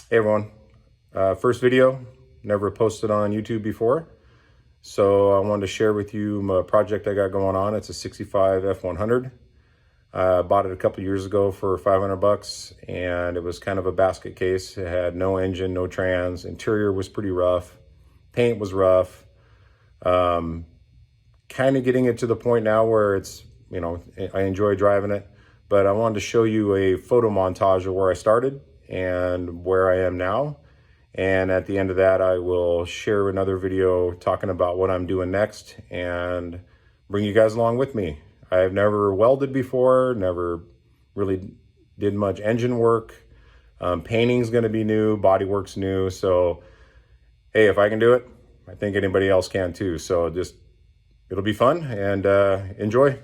Hey everyone, first video, never posted on YouTube before. So I wanted to share with you my project I got going on. It's a 65 F100. I bought it a couple years ago for 500 bucks and it was kind of a basket case. It had no engine, no trans, interior was pretty rough, paint was rough. Kind of getting it to the point now where it's, I enjoy driving it, but I wanted to show you a photo montage of where I started and where I am now. And at the end of that, I will share another video talking about what I'm doing next and bring you guys along with me. I've never welded before, never really did much engine work. Painting's gonna be new, bodywork's new. So, hey, if I can do it, I think anybody else can too. So it'll be fun and enjoy.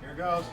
Here goes.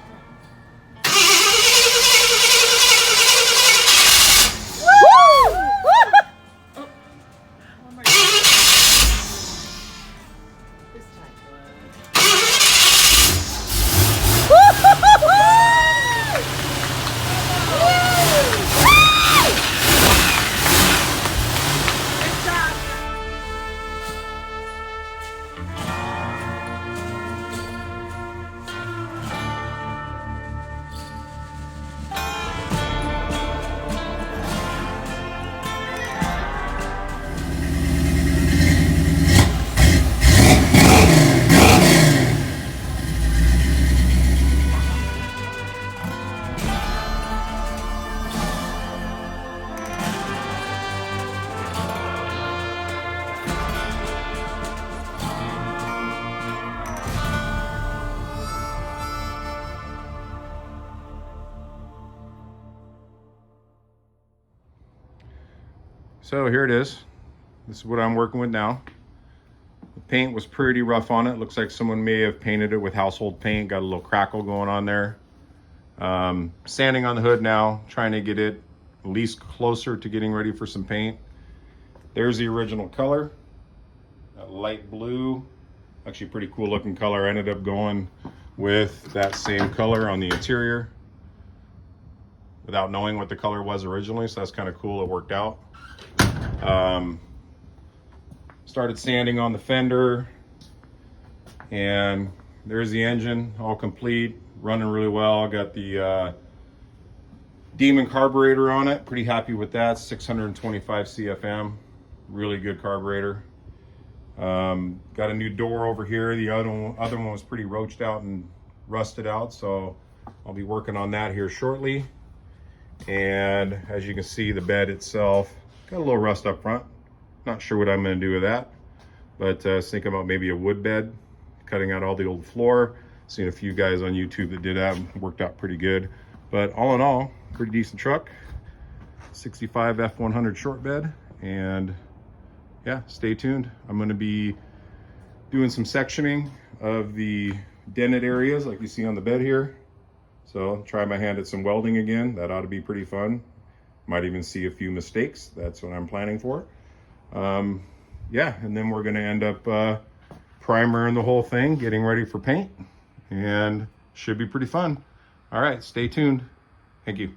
So here it is. This is what I'm working with now. The paint was pretty rough on it. Looks like someone may have painted it with household paint. Got a little crackle going on there. Sanding on the hood now, trying to get it at least closer to getting ready for some paint. There's the original color, that light blue. Actually pretty cool looking color. I ended up going with that same color on the interior without knowing what the color was originally, so that's kind of cool. It worked out. Started sanding on the fender, and there's the engine all complete, running really well. Got the Demon carburetor on it, pretty happy with that. 625 CFM, really good carburetor. Got a new door over here. The other one was pretty roached out and rusted out, so I'll be working on that here shortly. And as you can see, the bed itself got a little rust up front. Not sure what I'm going to do with that, but thinking about maybe a wood bed, cutting out all the old floor. Seen a few guys on YouTube that did that, worked out pretty good. But all in all, pretty decent truck. 65 F100 short bed, and yeah, stay tuned. I'm going to be doing some sectioning of the dented areas like you see on the bed here. So try my hand at some welding again. That ought to be pretty fun. Might even see a few mistakes. That's what I'm planning for. Yeah, and then we're going to end up primering the whole thing, getting ready for paint, and should be pretty fun. All right, stay tuned. Thank you.